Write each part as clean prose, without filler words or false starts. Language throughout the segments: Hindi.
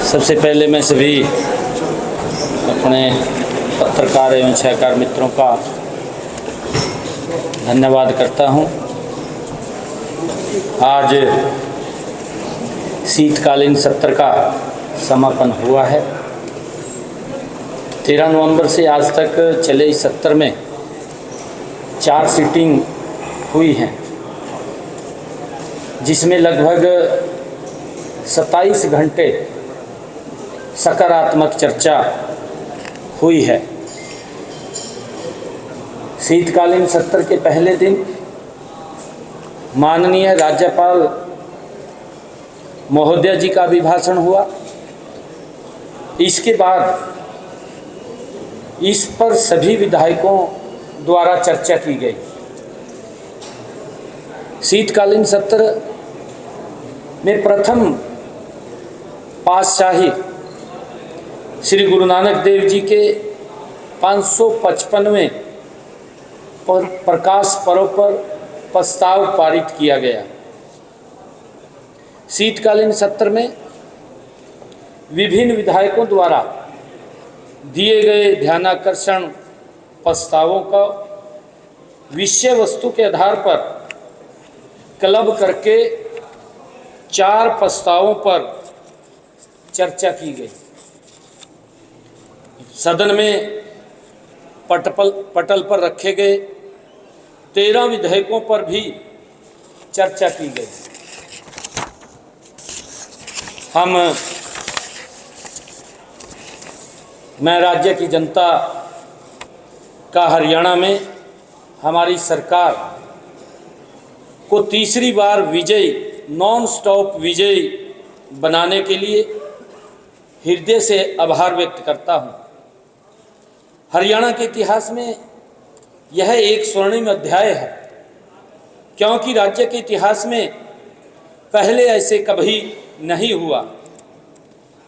सबसे पहले मैं सभी अपने पत्रकार एवं सहकार मित्रों का धन्यवाद करता हूं। आज शीतकालीन सत्र का समापन हुआ है। 13 नवंबर से आज तक चले इस सत्र में 4 सीटिंग हुई हैं, जिसमें लगभग 27 घंटे सकारात्मक चर्चा हुई है। शीतकालीन सत्र के पहले दिन माननीय राज्यपाल महोदय जी का अभिभाषण हुआ। इसके बाद इस पर सभी विधायकों द्वारा चर्चा की गई। शीतकालीन सत्र में प्रथम पातशाही श्री गुरु नानक देव जी के 555वें प्रकाश पर्व पर प्रस्ताव पारित किया गया। शीतकालीन सत्र में विभिन्न विधायकों द्वारा दिए गए ध्यानाकर्षण प्रस्तावों का विषय वस्तु के आधार पर क्लब करके 4 प्रस्तावों पर चर्चा की गई। सदन में पटल पर रखे गए 13 विधेयकों पर भी चर्चा की गई। मैं राज्य की जनता का हरियाणा में हमारी सरकार को तीसरी बार विजयी नॉन स्टॉप विजयी बनाने के लिए हृदय से आभार व्यक्त करता हूं। हरियाणा के इतिहास में यह एक स्वर्णिम अध्याय है, क्योंकि राज्य के इतिहास में पहले ऐसे कभी नहीं हुआ।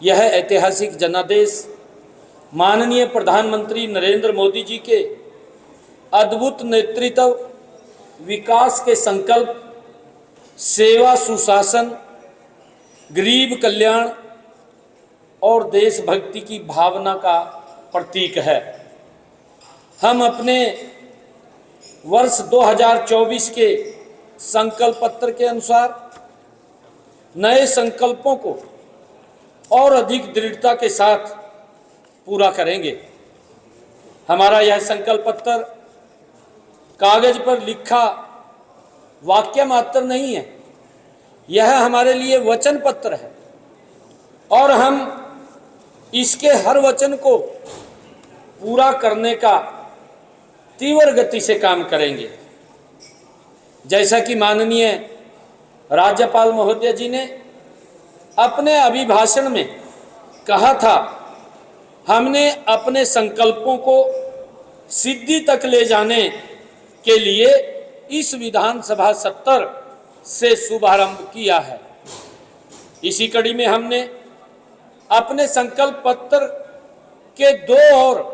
यह ऐतिहासिक जनादेश माननीय प्रधानमंत्री नरेंद्र मोदी जी के अद्भुत नेतृत्व, विकास के संकल्प, सेवा, सुशासन, गरीब कल्याण और देशभक्ति की भावना का प्रतीक है। हम अपने वर्ष 2024 के संकल्प पत्र के अनुसार नए संकल्पों को और अधिक दृढ़ता के साथ पूरा करेंगे। हमारा यह संकल्प पत्र कागज पर लिखा वाक्य मात्र नहीं है, यह हमारे लिए वचन पत्र है और हम इसके हर वचन को पूरा करने का तीव्र गति से काम करेंगे। जैसा कि माननीय राज्यपाल महोदय जी ने अपने अभिभाषण में कहा था, हमने अपने संकल्पों को सिद्धि तक ले जाने के लिए इस विधानसभा सत्र से शुभारंभ किया है। इसी कड़ी में हमने अपने संकल्प पत्र के 2 और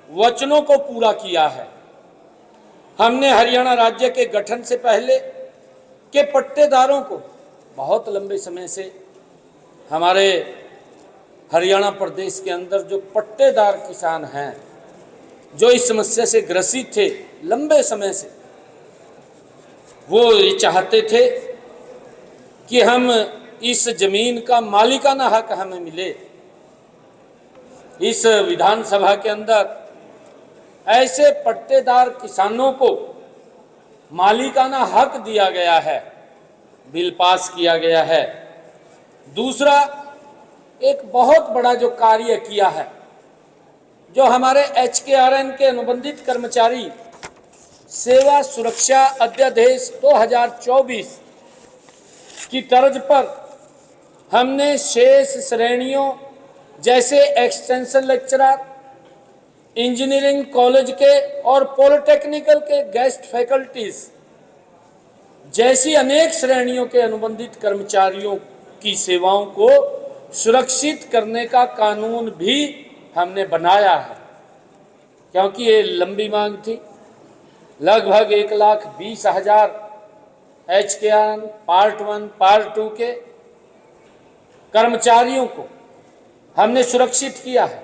वचनों को पूरा किया है। हमने हरियाणा राज्य के गठन से पहले के पट्टेदारों को बहुत लंबे समय से हमारे हरियाणा प्रदेश के अंदर जो पट्टेदार किसान हैं, जो इस समस्या से ग्रसित थे लंबे समय से, वो ये चाहते थे कि हम इस जमीन का मालिकाना हक हमें मिले। इस विधानसभा के अंदर ऐसे पट्टेदार किसानों को मालिकाना हक दिया गया है, बिल पास किया गया है। दूसरा, एक बहुत बड़ा जो कार्य किया है, जो हमारे HKRN के अनुबंधित कर्मचारी सेवा सुरक्षा अध्यादेश 2024 की तर्ज पर हमने शेष श्रेणियों जैसे एक्सटेंशन लेक्चरर, इंजीनियरिंग कॉलेज के और पॉलिटेक्निकल के गेस्ट फैकल्टीज जैसी अनेक श्रेणियों के अनुबंधित कर्मचारियों की सेवाओं को सुरक्षित करने का कानून भी हमने बनाया है, क्योंकि ये लंबी मांग थी। लगभग 1,20,000 HKRN पार्ट 1 पार्ट 2 के कर्मचारियों को हमने सुरक्षित किया है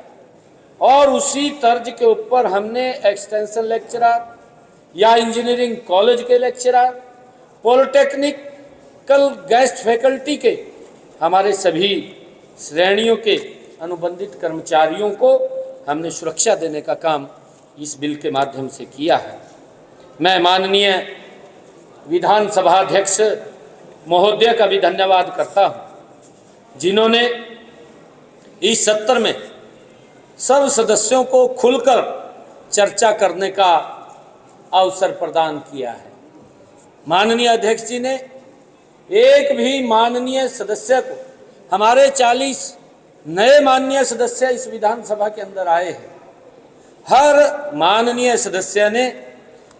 और उसी तर्ज के ऊपर हमने एक्सटेंशन लेक्चरर या इंजीनियरिंग कॉलेज के लेक्चरर, पॉलिटेक्निकल गेस्ट फैकल्टी के हमारे सभी श्रेणियों के अनुबंधित कर्मचारियों को हमने सुरक्षा देने का काम इस बिल के माध्यम से किया है। मैं माननीय विधानसभा अध्यक्ष महोदय का भी धन्यवाद करता हूं, जिन्होंने इस सत्र में सब सदस्यों को खुलकर चर्चा करने का अवसर प्रदान किया है। माननीय अध्यक्ष जी ने एक भी माननीय सदस्य को, हमारे 40 नए माननीय सदस्य इस विधानसभा के अंदर आए हैं, हर माननीय सदस्य ने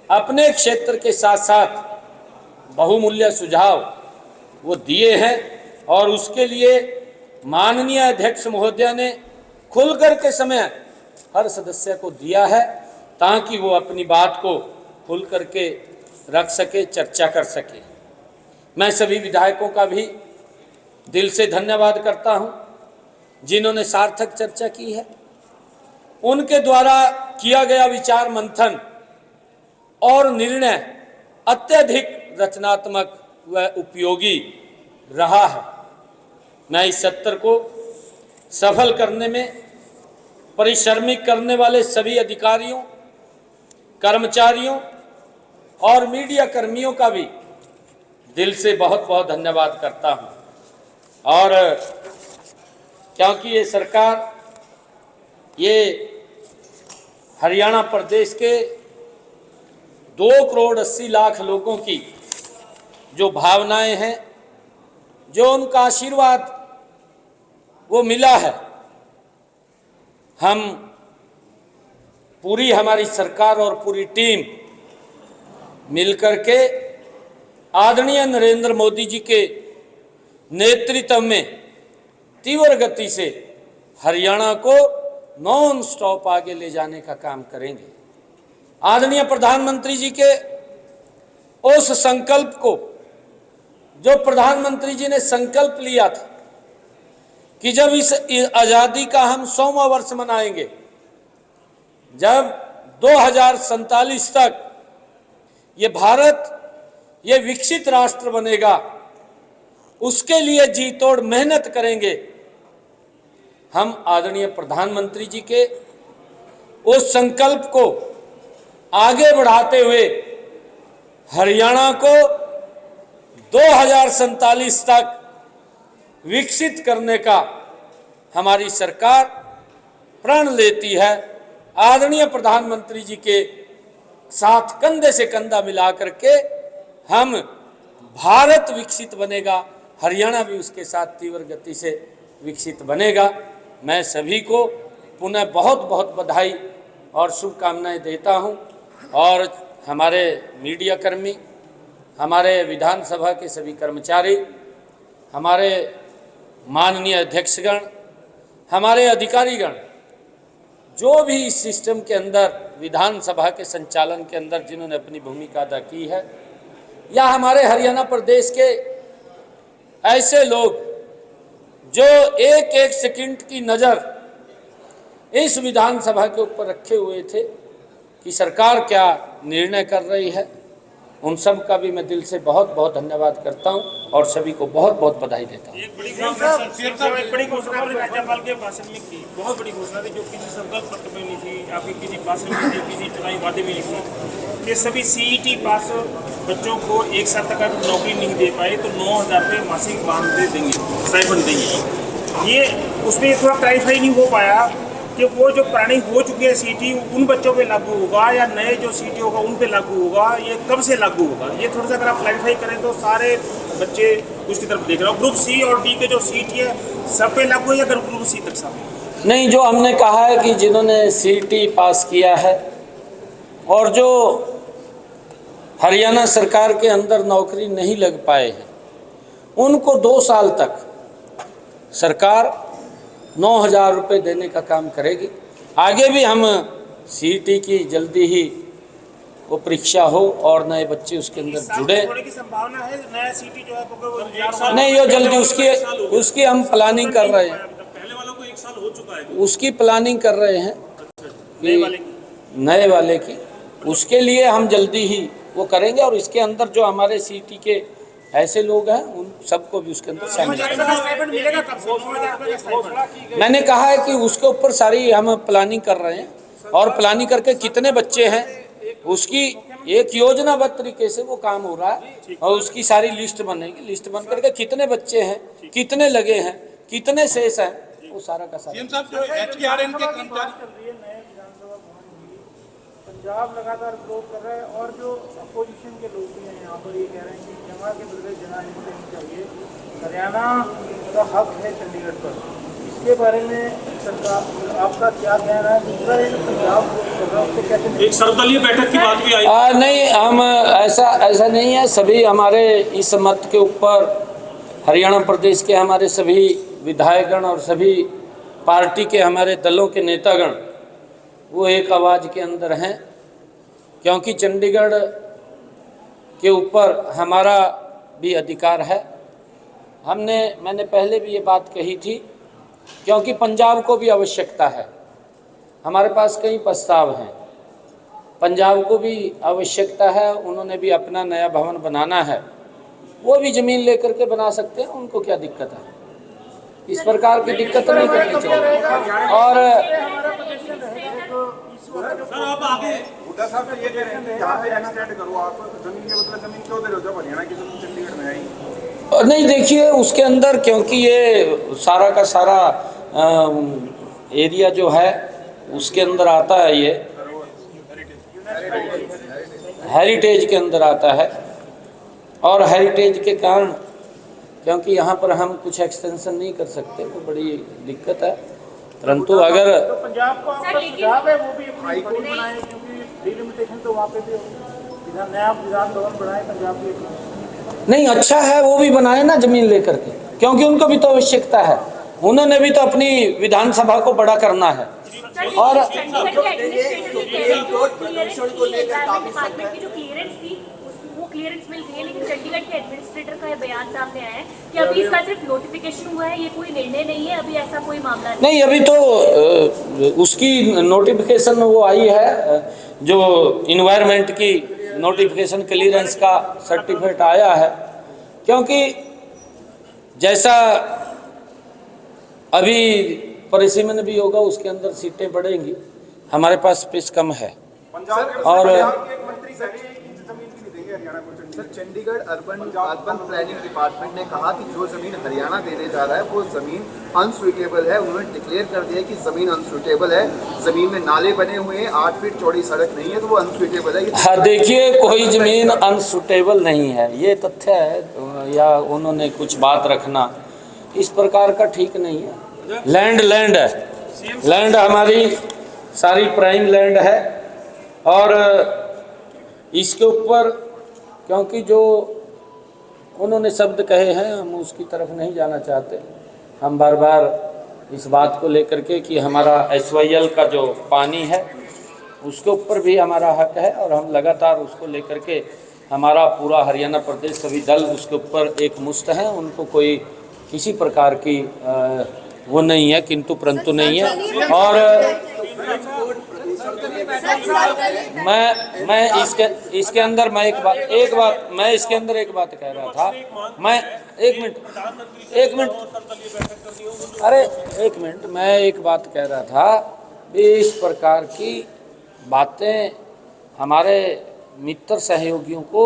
अपने क्षेत्र के साथ साथ बहुमूल्य सुझाव वो दिए हैं और उसके लिए माननीय अध्यक्ष महोदय ने खुलकर के समय हर सदस्य को दिया है ताकि वो अपनी बात को खुल करके रख सके, चर्चा कर सके। मैं सभी विधायकों का भी दिल से धन्यवाद करता हूं, जिन्होंने सार्थक चर्चा की है। उनके द्वारा किया गया विचार मंथन और निर्णय अत्यधिक रचनात्मक व उपयोगी रहा है। मैं इस सत्र को सफल करने में परिश्रमिक करने वाले सभी अधिकारियों, कर्मचारियों और मीडिया कर्मियों का भी दिल से बहुत बहुत धन्यवाद करता हूं। और क्योंकि ये सरकार, ये हरियाणा प्रदेश के 2,80,00,000 लोगों की जो भावनाएं हैं, जो उनका आशीर्वाद वो मिला है, हम पूरी हमारी सरकार और पूरी टीम मिलकर के आदरणीय नरेंद्र मोदी जी के नेतृत्व में तीव्र गति से हरियाणा को नॉन स्टॉप आगे ले जाने का काम करेंगे। आदरणीय प्रधानमंत्री जी के उस संकल्प को, जो प्रधानमंत्री जी ने संकल्प लिया था कि जब इस आज़ादी का हम 100वां वर्ष मनाएंगे, जब 2047 तक ये भारत ये विकसित राष्ट्र बनेगा, उसके लिए जी तोड़ मेहनत करेंगे। हम आदरणीय प्रधानमंत्री जी के उस संकल्प को आगे बढ़ाते हुए हरियाणा को 2047 तक विकसित करने का हमारी सरकार प्रण लेती है। आदरणीय प्रधानमंत्री जी के साथ कंधे से कंधा मिला करके हम भारत विकसित बनेगा, हरियाणा भी उसके साथ तीव्र गति से विकसित बनेगा। मैं सभी को पुनः बहुत बहुत बधाई और शुभकामनाएं देता हूं। और हमारे मीडिया कर्मी, हमारे विधानसभा के सभी कर्मचारी, हमारे माननीय अध्यक्षगण, हमारे अधिकारीगण, जो भी इस सिस्टम के अंदर विधानसभा के संचालन के अंदर जिन्होंने अपनी भूमिका अदा की है, या हमारे हरियाणा प्रदेश के ऐसे लोग जो एक एक सेकंड की नज़र इस विधानसभा के ऊपर रखे हुए थे कि सरकार क्या निर्णय कर रही है, उन सब का भी मैं दिल से बहुत बहुत धन्यवाद करता हूं और सभी को बहुत बहुत बधाई देता हूं। एक बड़ी घोषणा आपने राज्यपाल के भाषण में की, बहुत बड़ी घोषणा थी जो किसी संकल्प पत्र में नहीं थी, आपके किसी भाषण में नहीं, किसी चुनावी वादे में नहीं थी। ये सभी सीईटी पास बच्चों को 1 साल तक अगर नौकरी नहीं दे पाए तो 9,000 रुपये मासिक मानदेय देंगे, स्टाइपेंड देंगे। ये उसमें थोड़ा क्लैरिफाई नहीं हो पाया कि वो जो पुरानी हो चुकी है सीटी उन बच्चों पे लागू होगा या नए जो सीटी होगा उन पे लागू होगा, ये कब से लागू होगा, ये थोड़ा सा अगर आप क्लैरिफाई करें तो सारे बच्चे उसकी तरफ देख रहे हो। ग्रुप सी और डी के जो सीटी है सब पे लागू है या ग्रुप सी तक सब? नहीं, जो हमने कहा है कि जिन्होंने सीटी पास किया है और जो हरियाणा सरकार के अंदर नौकरी नहीं लग पाए हैं, उनको 2 साल तक सरकार 9,000 रुपये देने का काम करेगी। आगे भी हम सीटी की जल्दी ही वो परीक्षा हो और नए बच्चे उसके अंदर जुड़े। की संभावना है नया सीटी जो है नहीं, ये जल्दी उसकी हम प्लानिंग कर रहे हैं। पहले वालों को 1 साल हो चुका है उसकी प्लानिंग कर रहे हैं नए नए वाले की। उसके लिए हम जल्दी ही वो करेंगे और इसके अंदर जो हमारे सिटी के ऐसे लोग हैं उन सबको भी उसके अंदर शामिल करेंगे। मिलेगा कब से? 9,000 रुपये का स्टाइपेंड। मैंने कहा है कि उसके ऊपर सारी हम प्लानिंग कर रहे हैं और प्लानिंग करके कितने बच्चे हैं उसकी एक योजनाबद्ध तरीके से वो काम हो रहा है और उसकी सारी लिस्ट बनेगी। लिस्ट बन करके कितने बच्चे हैं, कितने लगे हैं, कितने शेष हैं, वो सारा का सारा। सीएम साहब, जो HKRN के कर्मचारी पंजाब लगातार विरोध कर रहा है और जो अपोजिशन के लोग भी हैं यहाँ पर ये कह रहे हैं कि जमा के बदले जना नहीं देनी चाहिए, हरियाणा का हक है चंडीगढ़ पर। इसके बारे में सरकार आपका क्या कहना है? दूसरा पंजाब कर रहा है उसको कैसे? एक सर्वदलीय बैठक की बात भी आई। नहीं, हम ऐसा नहीं है। सभी हमारे इस मत के ऊपर हरियाणा प्रदेश के हमारे सभी विधायकगण और सभी पार्टी के हमारे दलों के नेतागण वो एक आवाज़ के अंदर हैं, क्योंकि चंडीगढ़ के ऊपर हमारा भी अधिकार है। मैंने पहले भी ये बात कही थी, क्योंकि पंजाब को भी आवश्यकता है। हमारे पास कई प्रस्ताव हैं, पंजाब को भी आवश्यकता है। उन्होंने भी अपना नया भवन बनाना है, वो भी ज़मीन लेकर के बना सकते हैं, उनको क्या दिक्कत है? इस प्रकार की दिक्कत नहीं करनी चाहिए। और सर आप आगे हुड्डा साहब ये कह रहे हैं कि यहाँ पे एक्सटेंड करो, आप जमीन के बदले जमीन क्यों दे रहे हो जब हरियाणा की जमीन चंडीगढ़ में आई? नहीं, देखिए उसके अंदर, क्योंकि ये सारा का सारा एरिया जो है उसके अंदर आता है, ये हेरिटेज के अंदर आता है और हेरिटेज के कारण क्योंकि यहाँ पर हम कुछ एक्सटेंशन नहीं कर सकते, वो बड़ी दिक्कत है। परंतु अगर तो पंजाब को आपका सुझाव है वो भी अपनी बड़ी बनाए, क्योंकि डिलिमिटेशन तो वहाँ पे भी होगी। नया विधान भवन बनाए पंजाब के। नहीं, अच्छा है वो भी बनाए ना ज़मीन लेकर के, क्योंकि उनको भी तो आवश्यकता है। उन्होंने भी तो अपनी विधानसभा को बड़ा करना है। और क्लियरेंस मिल गई है, लेकिन चंडीगढ़ के एडमिनिस्ट्रेटर का बयान सामने आया है कि अभी इसका सिर्फ नोटिफिकेशन हुआ है, ये कोई निर्णय नहीं है, अभी ऐसा कोई मामला नहीं। अभी तो उसकी नोटिफिकेशन वो आई है, जो इन्वायरमेंट की नोटिफिकेशन क्लियरेंस का सर्टिफिकेट आया है, क्योंकि जैसा अभी परिसीमन भी होगा उसके अंदर सीटें बढ़ेंगी, हमारे पास स्पेस कम है। और sir, Chandigarh urban planning department ने कहा कि जो जमीन हरियाणा देने जा रहा है वो जमीन अनसुइटेबल है। उन्होंने डिक्लेयर कर दिया कि जमीन अनसुइटेबल है, जमीन में नाले बने हुए हैं, 8 फीट चौड़ी सड़क नहीं है, तो वो अनसुइटेबल है। हाँ, देखिए कोई जमीन अनसुटेबल नहीं है, ये तथ्य है, या उन्होंने कुछ बात रखना इस प्रकार का ठीक नहीं है। लैंड है, लैंड हमारी सारी प्राइम लैंड है और इसके ऊपर क्योंकि जो उन्होंने शब्द कहे हैं हम उसकी तरफ नहीं जाना चाहते। हम बार बार इस बात को लेकर के कि हमारा SYL का जो पानी है उसके ऊपर भी हमारा हक है और हम लगातार उसको लेकर के हमारा पूरा हरियाणा प्रदेश सभी दल उसके ऊपर एक मुस्त हैं। उनको कोई किसी प्रकार की वो नहीं है, किंतु परंतु नहीं है। और मैं इसके अंदर मैं इसके अंदर एक बात कह रहा था। मैं एक मिनट मैं एक बात कह रहा था कि इस प्रकार की बातें हमारे मित्र सहयोगियों को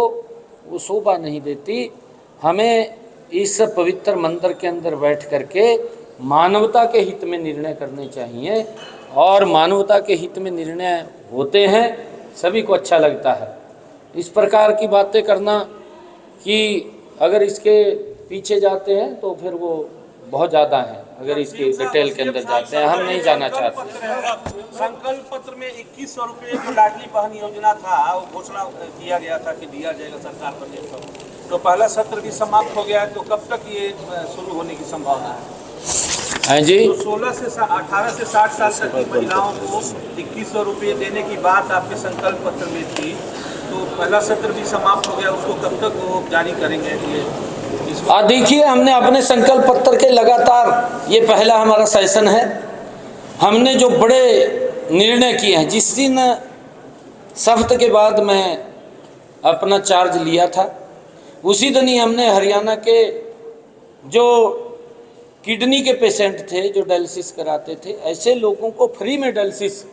वो शोभा नहीं देती। हमें इस पवित्र मंदिर के अंदर बैठ करके मानवता के हित में निर्णय करने चाहिए और मानवता के हित में निर्णय होते हैं, सभी को अच्छा लगता है। इस प्रकार की बातें करना कि अगर इसके पीछे जाते हैं तो फिर वो बहुत ज़्यादा है, अगर इसकी डिटेल के अंदर जाते हैं हम नहीं जाना चाहते। संकल्प पत्र में 2100 रुपये जो लाडली बहन योजना था वो घोषणा किया गया था कि दिया जाएगा सरकार पर, तो पहला सत्र भी समाप्त हो गया है, तो कब तक ये शुरू होने की संभावना है? हाँ जी, तो 18 से 60 साल तक की महिलाओं को 2100 रुपये देने की बात आपके संकल्प पत्र में थी, तो पहला सत्र भी समाप्त हो गया, उसको कब तक वो जारी करेंगे? देखिए हमने अपने संकल्प पत्र के लगातार ये पहला हमारा सेशन है हमने जो बड़े निर्णय किए हैं, जिस दिन सख्त के बाद मैं अपना चार्ज लिया था उसी दिन ही हमने हरियाणा के जो किडनी के पेशेंट थे, जो डायलिसिस कराते थे, ऐसे लोगों को फ्री में डायलिसिस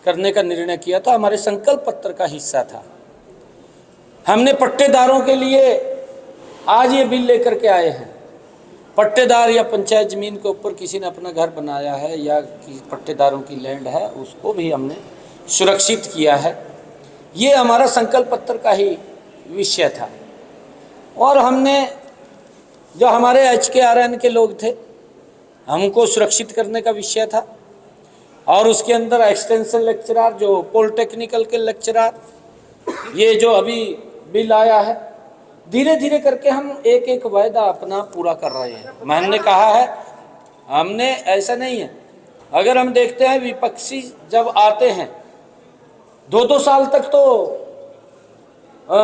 करने का निर्णय किया था। हमारे संकल्प पत्र का हिस्सा था। हमने पट्टेदारों के लिए आज ये बिल लेकर के आए हैं। पट्टेदार या पंचायत जमीन के ऊपर किसी ने अपना घर बनाया है या पट्टेदारों की लैंड है, उसको भी हमने सुरक्षित किया है। ये हमारा संकल्प पत्र का ही विषय था। और हमने जो हमारे HKRN के लोग थे, हमको सुरक्षित करने का विषय था। और उसके अंदर एक्सटेंशन लेक्चरर, जो पॉलिटेक्निकल के लेक्चरर, ये जो अभी बिल आया है, धीरे धीरे करके हम एक एक वायदा अपना पूरा कर रहे हैं। मैंने कहा है, हमने ऐसा नहीं है, अगर हम देखते हैं विपक्षी जब आते हैं 2-2 साल तक तो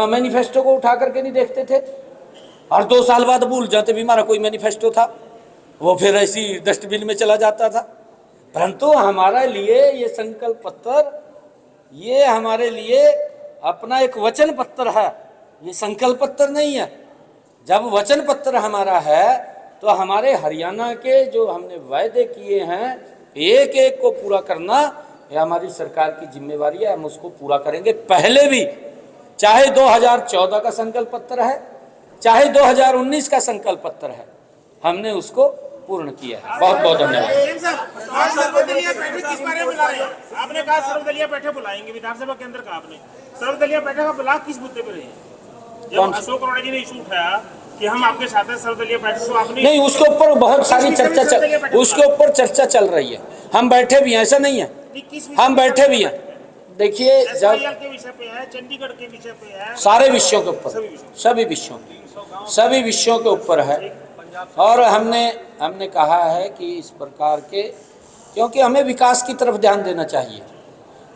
मैनिफेस्टो को उठा करके नहीं देखते थे, और 2 साल बाद भूल जाते भी हमारा कोई मैनिफेस्टो था, वो फिर ऐसी डस्टबिन में चला जाता था। परंतु हमारे लिए ये संकल्प पत्र, ये हमारे लिए अपना एक वचन पत्र है, ये संकल्प पत्र नहीं है। जब वचन पत्र हमारा है तो हमारे हरियाणा के जो हमने वायदे किए हैं एक एक को पूरा करना ये हमारी सरकार की जिम्मेवारी है। हम उसको पूरा करेंगे। पहले भी चाहे 2014 का संकल्प पत्र है, चाहे 2019 का संकल्प पत्र है, हमने उसको पूर्ण किया है। बहुत बहुत धन्यवाद। सर्वदलीय बैठक किस बारे में बुला रहे हैं? आपने कहा सर्वदलीय बैठक बुलाएंगे, विधानसभा के अंदर कहा आपने। सर्वदलीय बैठक का बुला किस मुद्दे पर रही है? जब अशोक अरोड़ा जी ने इशू उठाया कि हम आपके साथ हैं, सर्वदलीय बैठक, तो आपने नहीं, उसके ऊपर बहुत सारी उसके ऊपर चर्चा चल रही है। हम बैठे भी हैं, ऐसा नहीं है, हम बैठे भी हैं। देखिए, जब के विषय पे है, चंडीगढ़ के विषय पे है, सारे विषयों के ऊपर, सभी विषयों के ऊपर है। और हमने कहा है कि इस प्रकार के, क्योंकि हमें विकास की तरफ ध्यान देना चाहिए।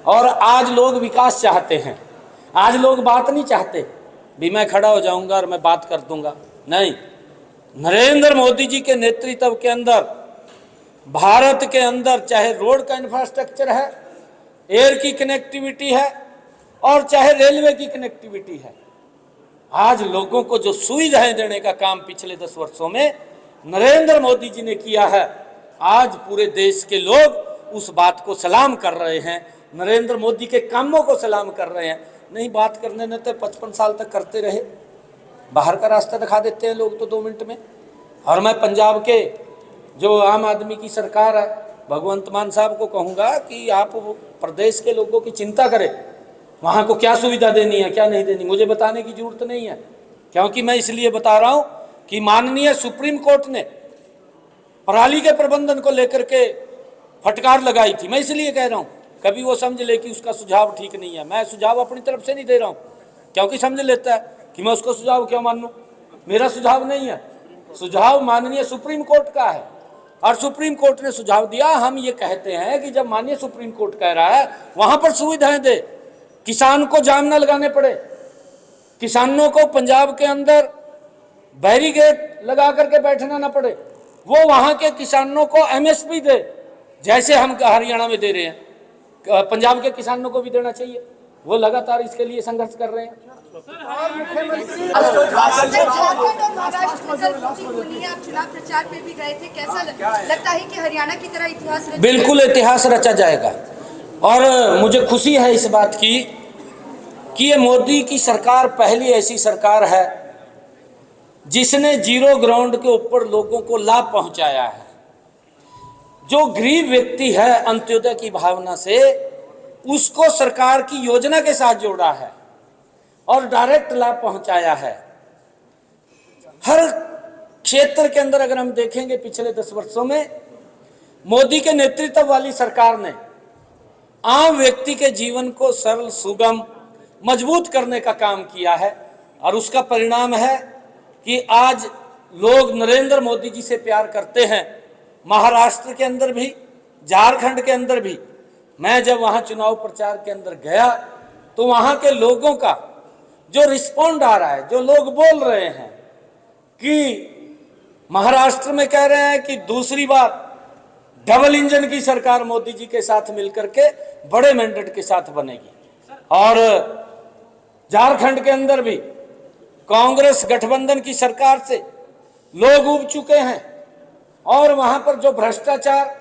और आज लोग विकास चाहते हैं, आज लोग बात नहीं चाहते भी मैं खड़ा हो जाऊंगा और मैं बात कर दूंगा। नहीं, नरेंद्र मोदी जी के नेतृत्व के अंदर भारत के अंदर चाहे रोड का इंफ्रास्ट्रक्चर है, एयर की कनेक्टिविटी है, और चाहे रेलवे की कनेक्टिविटी है, आज लोगों को जो सुविधाएं देने का काम पिछले 10 वर्षों में नरेंद्र मोदी जी ने किया है, आज पूरे देश के लोग उस बात को सलाम कर रहे हैं, नरेंद्र मोदी के कामों को सलाम कर रहे हैं। नहीं, बात करने ने तो 55 साल तक करते रहे, बाहर का रास्ता दिखा देते हैं लोग तो 2 मिनट में। और मैं पंजाब के जो आम आदमी की सरकार है, भगवंत मान साहब को कहूँगा कि आप प्रदेश के लोगों की चिंता करें, वहाँ को क्या सुविधा देनी है क्या नहीं देनी, मुझे बताने की जरूरत नहीं है। क्योंकि मैं इसलिए बता रहा हूँ कि माननीय सुप्रीम कोर्ट ने पराली के प्रबंधन को लेकर के फटकार लगाई थी। मैं इसलिए कह रहा हूँ, कभी वो समझ ले कि उसका सुझाव ठीक नहीं है। मैं सुझाव अपनी तरफ से नहीं दे रहा हूँ, क्योंकि समझ लेता है कि मैं उसको सुझाव क्यों मान लूँ। मेरा सुझाव नहीं है, सुझाव माननीय सुप्रीम कोर्ट का है, और सुप्रीम कोर्ट ने सुझाव दिया। हम ये कहते हैं कि जब माननीय सुप्रीम कोर्ट कह रहा है वहाँ पर सुविधाएं दे, किसान को जाम न लगाने पड़े, किसानों को पंजाब के अंदर बैरिकेड लगा करके बैठना ना पड़े, वो वहाँ के किसानों को MSP दे, जैसे हम हरियाणा में दे रहे हैं, पंजाब के किसानों को भी देना चाहिए। वो लगातार इसके लिए संघर्ष कर रहे हैं। आप चुनाव प्रचार पे भी गए थे, कैसा लगता है कि हरियाणा की तरह इतिहास बिल्कुल इतिहास रचा जाएगा। और मुझे खुशी है इस बात की कि ये मोदी की सरकार पहली ऐसी सरकार है जिसने जीरो ग्राउंड के ऊपर लोगों को लाभ पहुंचाया है। जो गरीब व्यक्ति है, अंत्योदय की भावना से उसको सरकार की योजना के साथ जोड़ा है और डायरेक्ट लाभ पहुंचाया है। हर क्षेत्र के अंदर अगर हम देखेंगे पिछले 10 वर्षों में मोदी के नेतृत्व वाली सरकार ने आम व्यक्ति के जीवन को सरल, सुगम, मजबूत करने का काम किया है। और उसका परिणाम है कि आज लोग नरेंद्र मोदी जी से प्यार करते हैं। महाराष्ट्र के अंदर भी, झारखंड के अंदर भी, मैं जब वहाँ चुनाव प्रचार के अंदर गया तो वहाँ के लोगों का जो रिस्पॉन्ड आ रहा है, जो लोग बोल रहे हैं कि महाराष्ट्र में कह रहे हैं कि दूसरी बार डबल इंजन की सरकार मोदी जी के साथ मिलकर के बड़े मैंडेट के साथ बनेगी। और झारखंड के अंदर भी कांग्रेस गठबंधन की सरकार से लोग उब चुके हैं और वहां पर जो भ्रष्टाचार,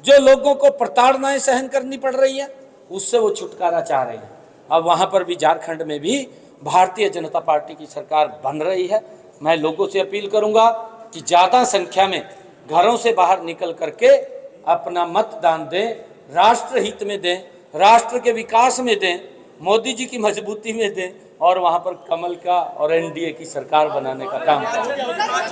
जो लोगों को प्रताड़नाएं सहन करनी पड़ रही है, उससे वो छुटकारा चाह रहे हैं। अब वहां पर भी झारखंड में भी भारतीय जनता पार्टी की सरकार बन रही है। मैं लोगों से अपील करूंगा कि ज़्यादा संख्या में घरों से बाहर निकल करके अपना मतदान दें, राष्ट्र हित में दें, राष्ट्र के विकास में दें, मोदी जी की मजबूती में दें और वहां पर कमल का और एनडीए की सरकार बनाने का काम करें।